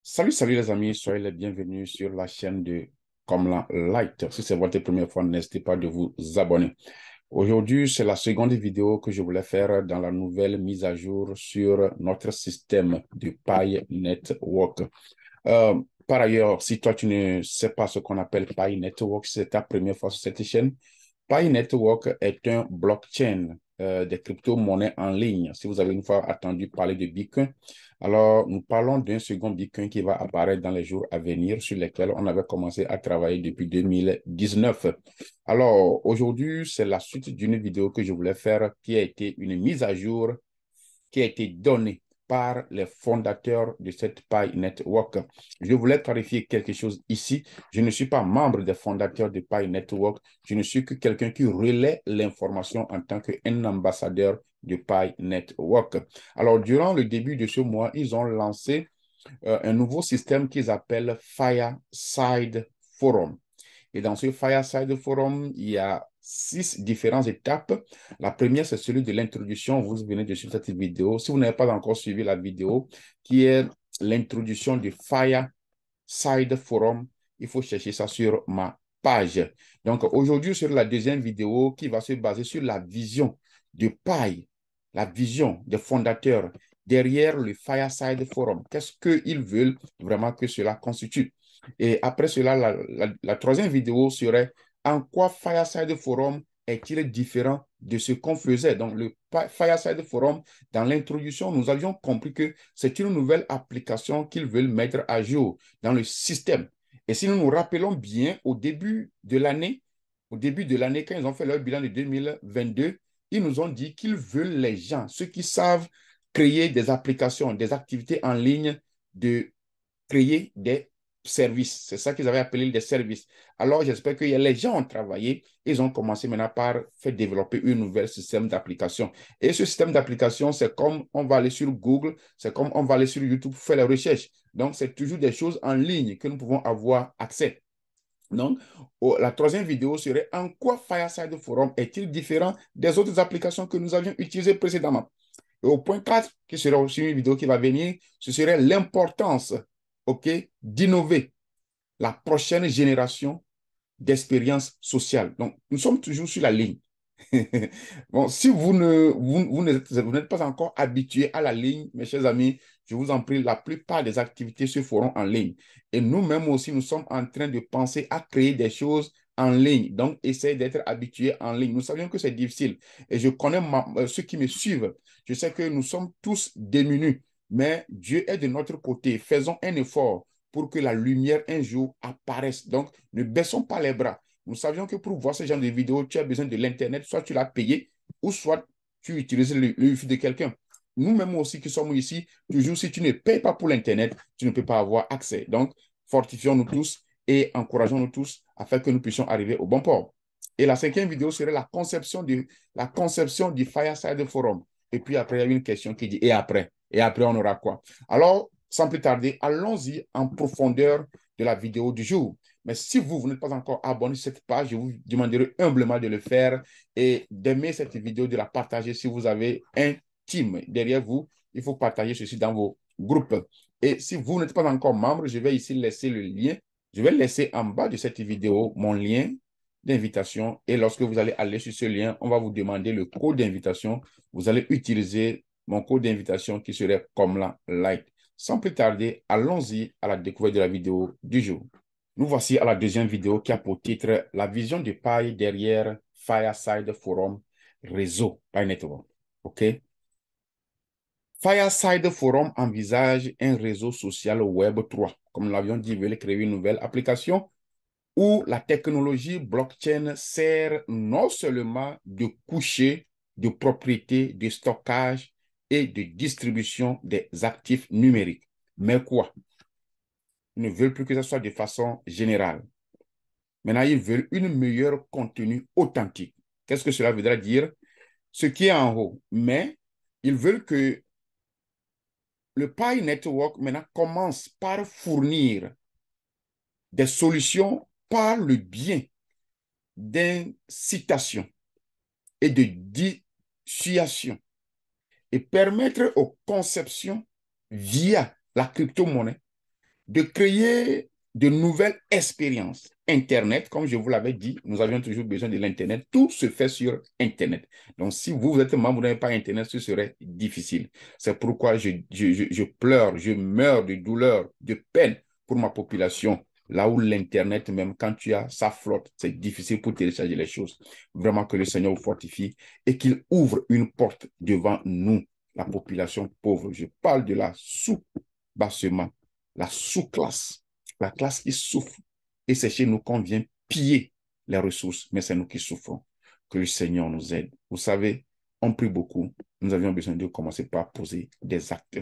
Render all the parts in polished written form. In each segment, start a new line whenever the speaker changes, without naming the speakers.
Salut les amis, soyez les bienvenus sur la chaîne de Comlan Light. Si c'est votre première fois, n'hésitez pas de vous abonner. Aujourd'hui, c'est la seconde vidéo que je voulais faire dans la nouvelle mise à jour sur notre système de Pi Network. Par ailleurs, si toi tu ne sais pas ce qu'on appelle Pi Network, c'est ta première fois sur cette chaîne, Pi Network est un blockchain des crypto-monnaies en ligne. Si vous avez une fois entendu parler de Bitcoin, alors nous parlons d'un second Bitcoin qui va apparaître dans les jours à venir sur lesquels on avait commencé à travailler depuis 2019. Alors aujourd'hui, c'est la suite d'une vidéo que je voulais faire qui a été une mise à jour qui a été donnée par les fondateurs de cette Pi Network. Je voulais clarifier quelque chose ici. Je ne suis pas membre des fondateurs de Pi Network. Je ne suis que quelqu'un qui relaie l'information en tant qu'un ambassadeur de Pi Network. Alors, durant le début de ce mois, ils ont lancé un nouveau système qu'ils appellent Fireside Forum. Et dans ce Fireside Forum, il y a 6 différentes étapes. La première, c'est celui de l'introduction. Vous venez de suivre cette vidéo. Si vous n'avez pas encore suivi la vidéo, qui est l'introduction du Fireside Forum, il faut chercher ça sur ma page. Donc aujourd'hui, sur la deuxième vidéo qui va se baser sur la vision de Pi, la vision des fondateurs derrière le Fireside Forum. Qu'est-ce qu'ils veulent vraiment que cela constitue? Et après cela, la troisième vidéo serait en quoi Fireside Forum est-il différent de ce qu'on faisait? Donc, le Fireside Forum, dans l'introduction, nous avions compris que c'est une nouvelle application qu'ils veulent mettre à jour dans le système. Et si nous nous rappelons bien, au début de l'année, quand ils ont fait leur bilan de 2022, ils nous ont dit qu'ils veulent les gens, ceux qui savent créer des applications, des activités en ligne, de créer des services. C'est ça qu'ils avaient appelé des services. Alors, j'espère que les gens ont travaillé. Ils ont commencé maintenant par faire développer un nouvel système d'application. Et ce système d'application, c'est comme on va aller sur Google, c'est comme on va aller sur YouTube pour faire les recherches. Donc, c'est toujours des choses en ligne que nous pouvons avoir accès. Donc, la troisième vidéo serait en quoi Fireside Forum est-il différent des autres applications que nous avions utilisées précédemment? Et au point 4, qui sera aussi une vidéo qui va venir, ce serait l'importance, OK, d'innover la prochaine génération d'expérience sociale. Donc, nous sommes toujours sur la ligne. Bon, si vous n'êtes pas encore habitué à la ligne, mes chers amis, je vous en prie, la plupart des activités se feront en ligne. Et nous-mêmes aussi, nous sommes en train de penser à créer des choses en ligne. Donc, essayez d'être habitués en ligne. Nous savions que c'est difficile. Et je connais ceux qui me suivent. Je sais que nous sommes tous démunis, mais Dieu est de notre côté. Faisons un effort pour que la lumière un jour apparaisse. Donc, ne baissons pas les bras. Nous savions que pour voir ce genre de vidéos, tu as besoin de l'Internet, soit tu l'as payé, ou soit tu utilises le Wi-Fi de quelqu'un. Nous-mêmes aussi qui sommes ici, toujours si tu ne payes pas pour l'Internet, tu ne peux pas avoir accès. Donc, fortifions-nous tous et encourageons-nous tous afin que nous puissions arriver au bon port. Et la cinquième vidéo serait la conception du Fireside Forum. Et puis après, il y a une question qui dit, et après? Et après, on aura quoi? Alors, sans plus tarder, allons-y en profondeur de la vidéo du jour. Mais si vous n'êtes pas encore abonné sur cette page, je vous demanderai humblement de le faire et d'aimer cette vidéo, de la partager si vous avez un team derrière vous. Il faut partager ceci dans vos groupes. Et si vous n'êtes pas encore membre, je vais ici laisser le lien. Je vais laisser en bas de cette vidéo mon lien d'invitation. Et lorsque vous allez aller sur ce lien, on va vous demander le code d'invitation. Vous allez utiliser mon code d'invitation qui serait comme la light. Sans plus tarder, allons-y à la découverte de la vidéo du jour. Nous voici à la deuxième vidéo qui a pour titre La vision de Pi derrière Fireside Forum Réseau Pi Network. OK? Fireside Forum envisage un réseau social Web 3. Comme nous l'avions dit, il veut créer une nouvelle application où la technologie blockchain sert non seulement de coucher de propriété, de stockage et de distribution des actifs numériques. Mais quoi? Ils ne veulent plus que ça soit de façon générale. Maintenant, ils veulent une meilleure contenu authentique. Qu'est-ce que cela voudra dire? Ce qui est en haut. Mais ils veulent que le Pi Network maintenant commence par fournir des solutions par le biais d'incitation et de dissuasion et permettre aux conceptions via la crypto-monnaie de créer de nouvelles expériences. Internet, comme je vous l'avais dit, nous avions toujours besoin de l'Internet. Tout se fait sur Internet. Donc, si vous êtes membre, vous n'avez pas Internet, ce serait difficile. C'est pourquoi je pleure, je meurs de douleur, de peine pour ma population. Là où l'Internet, même quand tu as sa flotte, c'est difficile pour télécharger les choses. Vraiment que le Seigneur vous fortifie et qu'il ouvre une porte devant nous, la population pauvre. Je parle de la sous-bassement, la sous-classe, la classe qui souffre. Et c'est chez nous qu'on vient piller les ressources, mais c'est nous qui souffrons. Que le Seigneur nous aide. Vous savez, on prie beaucoup. Nous avions besoin de commencer par poser des actes.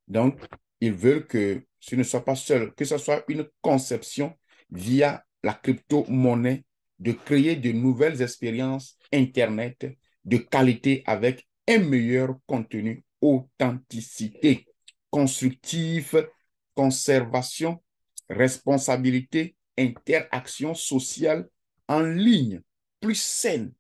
Donc, ils veulent que ce ne soit pas seul, que ce soit une conception via la crypto-monnaie, de créer de nouvelles expériences Internet de qualité avec un meilleur contenu, authenticité, constructif, conservation, responsabilité, interaction sociale en ligne, plus saine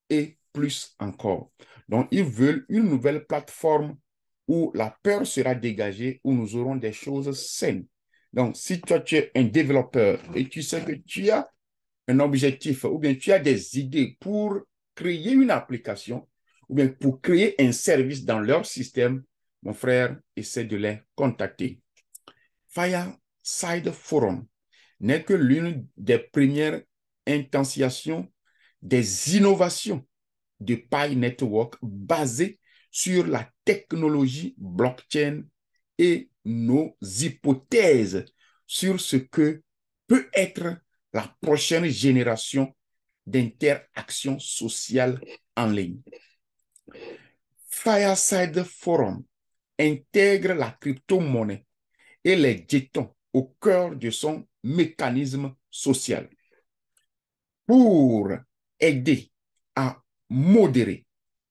et plus encore. Donc, ils veulent une nouvelle plateforme où la peur sera dégagée, où nous aurons des choses saines. Donc, si toi, tu es un développeur et tu sais que tu as un objectif ou bien tu as des idées pour créer une application ou bien pour créer un service dans leur système, mon frère, essaie de les contacter. Fireside Forum n'est que l'une des premières intensifications des innovations de Pi Network basées sur la technologie blockchain et nos hypothèses sur ce que peut être la prochaine génération d'interaction sociale en ligne. Fireside Forum intègre la crypto-monnaie et les jetons au cœur de son mécanisme social pour aider à modérer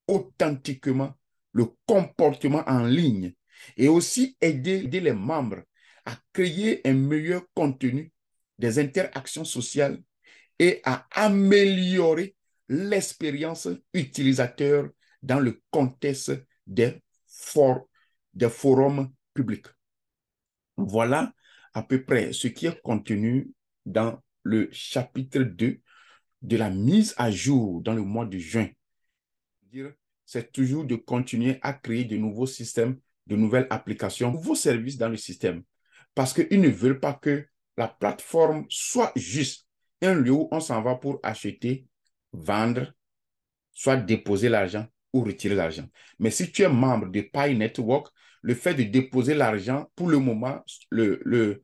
authentiquement le comportement en ligne et aussi aider les membres à créer un meilleur contenu des interactions sociales et à améliorer l'expérience utilisateur dans le contexte des forums publics. Voilà à peu près ce qui est contenu dans le chapitre 2 de la mise à jour dans le mois de juin. C'est toujours de continuer à créer de nouveaux systèmes, de nouvelles applications, de nouveaux services dans le système. Parce qu'ils ne veulent pas que la plateforme soit juste un lieu où on s'en va pour acheter, vendre, soit déposer l'argent ou retirer l'argent. Mais si tu es membre de Pi Network, le fait de déposer l'argent, pour le moment, le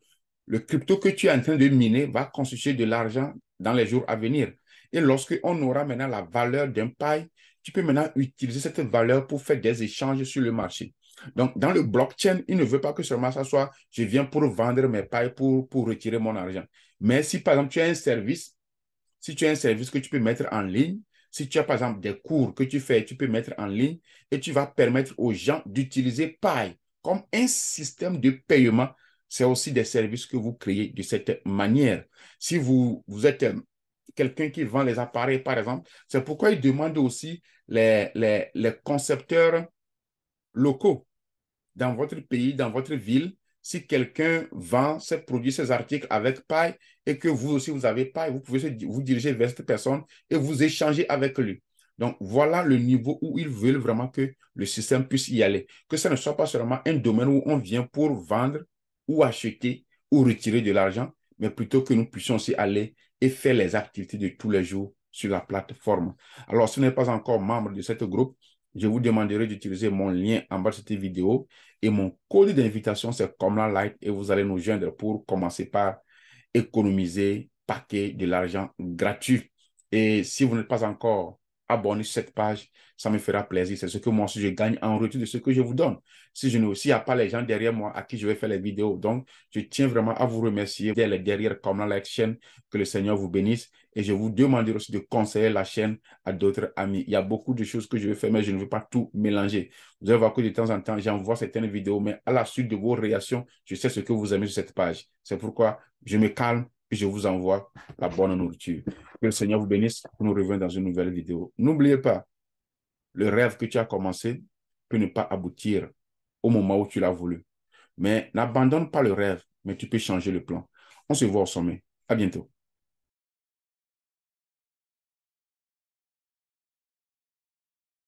crypto que tu es en train de miner va constituer de l'argent dans les jours à venir. Et lorsqu'on aura maintenant la valeur d'un Pi, tu peux maintenant utiliser cette valeur pour faire des échanges sur le marché. Donc, dans le blockchain, il ne veut pas que seulement ça soit, je viens pour vendre mes Pi pour retirer mon argent. Mais si, par exemple, tu as un service, si tu as un service que tu peux mettre en ligne, si tu as par exemple des cours que tu fais, tu peux mettre en ligne et tu vas permettre aux gens d'utiliser Pi comme un système de paiement. C'est aussi des services que vous créez de cette manière. Si vous êtes quelqu'un qui vend les appareils, par exemple, c'est pourquoi ils demandent aussi les concepteurs locaux dans votre pays, dans votre ville. Si quelqu'un vend ses produits, ses articles avec Pi et que vous aussi vous avez Pi, vous pouvez vous diriger vers cette personne et vous échanger avec lui. Donc, voilà le niveau où ils veulent vraiment que le système puisse y aller. Que ce ne soit pas seulement un domaine où on vient pour vendre ou acheter ou retirer de l'argent, mais plutôt que nous puissions aussi aller et faire les activités de tous les jours sur la plateforme. Alors, si vous n'êtes pas encore membre de ce groupe, je vous demanderai d'utiliser mon lien en bas de cette vidéo et mon code d'invitation, c'est Comlan Light et vous allez nous joindre pour commencer par économiser, paquer de l'argent gratuit. Et si vous n'êtes pas encore abonné sur cette page, ça me fera plaisir. C'est ce que moi aussi je gagne en retour de ce que je vous donne. Si je n'ai aussi pas les gens derrière moi à qui je vais faire les vidéos. Donc, je tiens vraiment à vous remercier derrière Comlan Light chaîne. Que le Seigneur vous bénisse. Et je vous demanderai aussi de conseiller la chaîne à d'autres amis. Il y a beaucoup de choses que je vais faire, mais je ne veux pas tout mélanger. Vous allez voir que de temps en temps, j'envoie certaines vidéos, mais à la suite de vos réactions, je sais ce que vous aimez sur cette page. C'est pourquoi je me calme et je vous envoie la bonne nourriture. Que le Seigneur vous bénisse. Nous revenons dans une nouvelle vidéo. N'oubliez pas, le rêve que tu as commencé peut ne pas aboutir au moment où tu l'as voulu. Mais n'abandonne pas le rêve. mais tu peux changer le plan. On se voit au sommet. À bientôt.